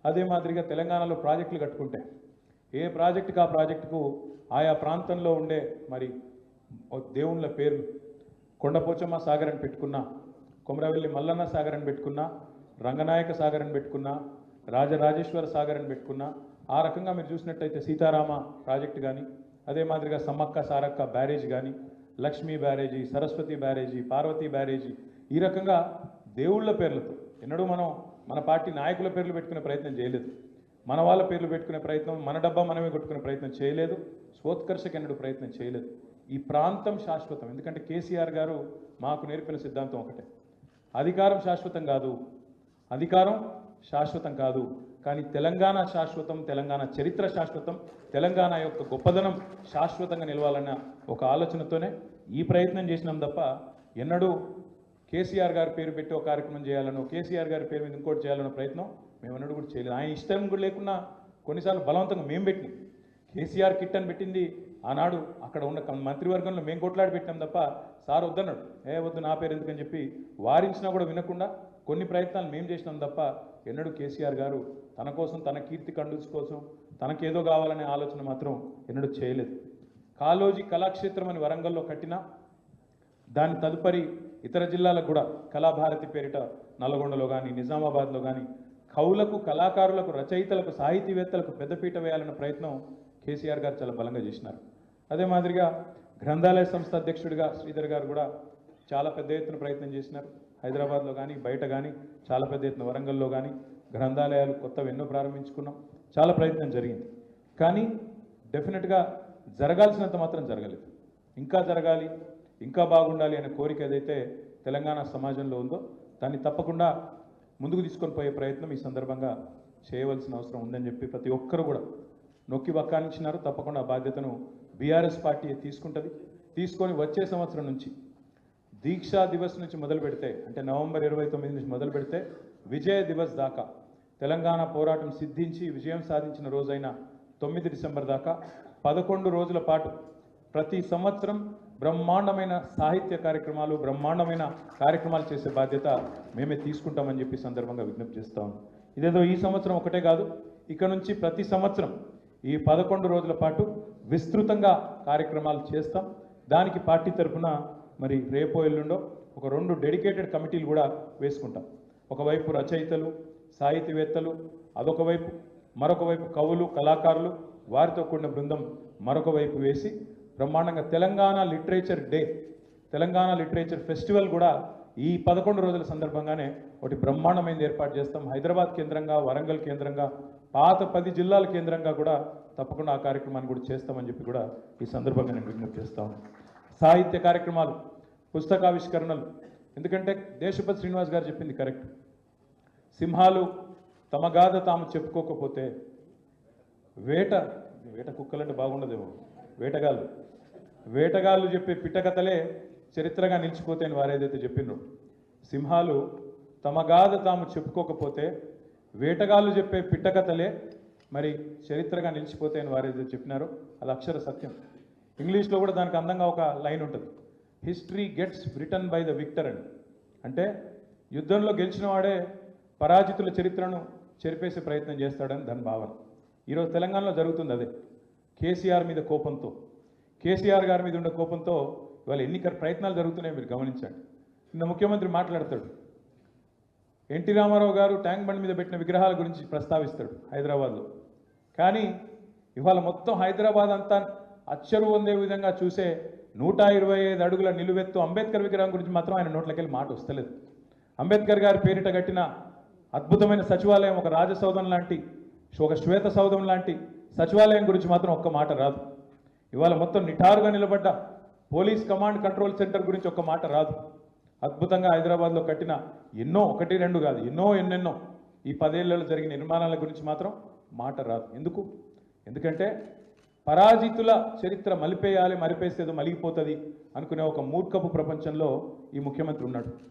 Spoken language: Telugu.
అదే మాదిరిగా తెలంగాణలో ప్రాజెక్టులు కట్టుకుంటే ఏ ప్రాజెక్టుకు ఆ ప్రాజెక్టుకు ఆయా ప్రాంతంలో ఉండే మరి దేవుళ్ళ పేర్లు కొండపోచమ్మ సాగర్ అని పెట్టుకున్నా, కొమరవెల్లి మల్లన్న సాగర్ అని పెట్టుకున్నా, రంగనాయక సాగర్ అని పెట్టుకున్నా, రాజరాజేశ్వర సాగర్ అని పెట్టుకున్నా, ఆ రకంగా మీరు చూసినట్టయితే సీతారామ ప్రాజెక్టు కానీ, అదే మాదిరిగా సమ్మక్క సారక్క బ్యారేజ్ కానీ, లక్ష్మీ బ్యారేజీ, సరస్వతి బ్యారేజీ, పార్వతీ బ్యారేజీ, ఈ రకంగా దేవుళ్ళ పేర్లతో ఎన్నడూ మనం మన పార్టీ నాయకుల పేర్లు పెట్టుకునే ప్రయత్నం చేయలేదు. మన వాళ్ళ పేర్లు పెట్టుకునే ప్రయత్నం, మన డబ్బా మనమే కొట్టుకునే ప్రయత్నం చేయలేదు. స్వోత్కర్షకు ఎన్నడూ ప్రయత్నం చేయలేదు. ఈ ప్రాంతం శాశ్వతం. ఎందుకంటే కేసీఆర్ గారు మాకు నేర్పిన సిద్ధాంతం ఒకటే, అధికారం శాశ్వతం కాదు, అధికారం శాశ్వతం కాదు, కానీ తెలంగాణ శాశ్వతం, తెలంగాణ చరిత్ర శాశ్వతం, తెలంగాణ యొక్క గొప్పదనం శాశ్వతంగా నిలవాలన్న ఒక ఆలోచనతోనే ఈ ప్రయత్నం చేసినాం తప్ప ఎన్నడూ కేసీఆర్ గారి పేరు పెట్టి ఒక కార్యక్రమం చేయాలనో, కేసీఆర్ గారి పేరు మీద ఇంకోటి చేయాలనో ప్రయత్నం మేము ఎన్నడూ కూడా చేయలేదు. ఆయన ఇష్టం కూడా లేకున్నా కొన్నిసార్లు బలవంతంగా మేము పెట్టినాం. కేసీఆర్ కిట్ అని పెట్టింది ఆనాడు అక్కడ ఉన్న మంత్రివర్గంలో మేము కొట్లాడి పెట్టాం తప్ప సార్ వద్దన్నాడు. వద్దు నా పేరు ఎందుకని చెప్పి వారించినా కూడా వినకుండా కొన్ని ప్రయత్నాలు మేము చేసినాం తప్ప ఎన్నడూ కేసీఆర్ గారు తన కోసం, తన కీర్తి కండుస్ కోసం, తనకేదో కావాలనే ఆలోచన మాత్రం ఎన్నడూ చేయలేదు. కాళోజీ కళాక్షేత్రం అని వరంగల్లో కట్టినా దాని తదుపరి ఇతర జిల్లాలకు కూడా కళాభారతి పేరిట నల్గొండలో కానీ, నిజామాబాద్లో కానీ కవులకు, కళాకారులకు, రచయితలకు, సాహితీవేత్తలకు పెద్దపీట వేయాలన్న ప్రయత్నం కేసీఆర్ గారు చాలా బలంగా చేసినారు. అదే మాదిరిగా గ్రంథాలయ సంస్థ అధ్యక్షుడిగా శ్రీధర్ గారు కూడా చాలా పెద్ద ఎత్తున ప్రయత్నం చేసినారు. హైదరాబాద్లో కానీ, బయట కానీ, చాలా పెద్ద ఎత్తున వరంగల్లో కానీ గ్రంథాలయాలు కొత్తవి ఎన్నో ప్రారంభించుకున్నాం. చాలా ప్రయత్నం జరిగింది. కానీ డెఫినెట్గా జరగాల్సినంత మాత్రం జరగలేదు. ఇంకా జరగాలి, ఇంకా బాగుండాలి అనే కోరిక ఏదైతే తెలంగాణ సమాజంలో ఉందో దాన్ని తప్పకుండా ముందుకు తీసుకొని పోయే ప్రయత్నం ఈ సందర్భంగా చేయవలసిన అవసరం ఉందని చెప్పి ప్రతి ఒక్కరు కూడా నొక్కి వక్కానించినారు. తప్పకుండా ఆ బాధ్యతను బీఆర్ఎస్ పార్టీ తీసుకుంటుంది. తీసుకొని వచ్చే సంవత్సరం నుంచి దీక్షా దివస్ నుంచి మొదలు పెడితే, అంటే నవంబర్ 29 నుంచి మొదలు పెడితే విజయ దివస్ దాకా, తెలంగాణ పోరాటం సిద్ధించి విజయం సాధించిన రోజైన 9 డిసెంబర్ దాకా 11 రోజుల పాటు ప్రతి సంవత్సరం బ్రహ్మాండమైన సాహిత్య కార్యక్రమాలు, బ్రహ్మాండమైన కార్యక్రమాలు చేసే బాధ్యత మేమే తీసుకుంటామని చెప్పి సందర్భంగా విజ్ఞప్తి చేస్తాం. ఇదేదో ఈ సంవత్సరం ఒకటే కాదు, ఇక నుంచి ప్రతి సంవత్సరం ఈ 11 రోజుల పాటు విస్తృతంగా కార్యక్రమాలు చేస్తాం. దానికి పార్టీ తరఫున మరి రేపో ఎల్లుండో ఒక 2 డెడికేటెడ్ కమిటీలు కూడా వేసుకుంటాం. ఒకవైపు రచయితలు, సాహితీవేత్తలు, అదొక వైపు, మరొక వైపు కవులు, కళాకారులు, వారితో కూడిన బృందం మరొక వైపు వేసి బ్రహ్మాండంగా Telangana literature day, Telangana literature festival కూడా ఈ 11 రోజుల సందర్భంగానే ఒకటి బ్రహ్మాండమైనది ఏర్పాటు చేస్తాం. హైదరాబాద్ కేంద్రంగా, వరంగల్ కేంద్రంగా, పాత 10 జిల్లాల కేంద్రంగా కూడా తప్పకుండా ఆ కార్యక్రమాన్ని కూడా చేస్తామని చెప్పి కూడా ఈ సందర్భంగా నేను విజ్ఞప్తి చేస్తాను. సాహిత్య కార్యక్రమాలు, పుస్తకావిష్కరణలు, ఎందుకంటే దేశపతి శ్రీనివాస్ గారు చెప్పింది కరెక్ట్. సింహాలు తమ గాథ తాము చెప్పుకోకపోతే వేట కుక్కలంటే బాగుండదేమో, వేటగాళ్ళు చెప్పే పిట్టకథలే చరిత్రగా నిలిచిపోతే అని వారు ఏదైతే చెప్పినారో, సింహాలు తమ గాథ తాము చెప్పుకోకపోతే వేటగాళ్ళు చెప్పే పిట్టకథలే మరి చరిత్రగా నిలిచిపోతాయని వారు ఏదైతే చెప్పినారో అది అక్షర సత్యం. ఇంగ్లీష్లో కూడా దానికి అందంగా ఒక లైన్ ఉంటుంది, history gets written by the victor అని. అంటే యుద్ధంలో గెలిచిన వాడే పరాజితుల చరిత్రను చెరిపేసే ప్రయత్నం చేస్తాడని దాని భావన. ఈరోజు తెలంగాణలో జరుగుతుంది అదే. కేసీఆర్ మీద కోపంతో, కేసీఆర్ గారి మీద ఉండే కోపంతో ఇవాళ ఎన్నికల ప్రయత్నాలు జరుగుతున్నాయి, మీరు గమనించండి. నిన్న ముఖ్యమంత్రి మాట్లాడతాడు, ఎన్టీ రామారావు గారు ట్యాంక్ బండ్ మీద పెట్టిన విగ్రహాల గురించి ప్రస్తావిస్తాడు హైదరాబాద్లో. కానీ ఇవాళ మొత్తం హైదరాబాద్ అంతా అచ్చరు పొందే విధంగా చూసే 125 అడుగుల నిలువెత్తు అంబేద్కర్ విగ్రహం గురించి మాత్రం ఆయన నోట్లకెళ్ళి మాట వస్తలేదు. అంబేద్కర్ గారి పేరిట కట్టిన అద్భుతమైన సచివాలయం, ఒక రాజసౌధం లాంటి, ఒక శ్వేత సౌధం లాంటి సచివాలయం గురించి మాత్రం ఒక్క మాట రాదు. ఇవాళ మొత్తం నిఠారుగా నిలబడ్డ పోలీస్ కమాండ్ కంట్రోల్ సెంటర్ గురించి ఒక్క మాట రాదు. అద్భుతంగా హైదరాబాద్లో కట్టిన ఎన్నో, 1, 2 కాదు, ఎన్నెన్నో ఈ 10 ఏళ్లలో జరిగిన నిర్మాణాల గురించి మాత్రం మాట రాదు. ఎందుకంటే పరాజితుల చరిత్ర మలిపేయాలి, మరిపేస్తే ఏదో మలిగిపోతుంది అనుకునే ఒక మూర్ఖపు ప్రపంచంలో ఈ ముఖ్యమంత్రి ఉన్నాడు.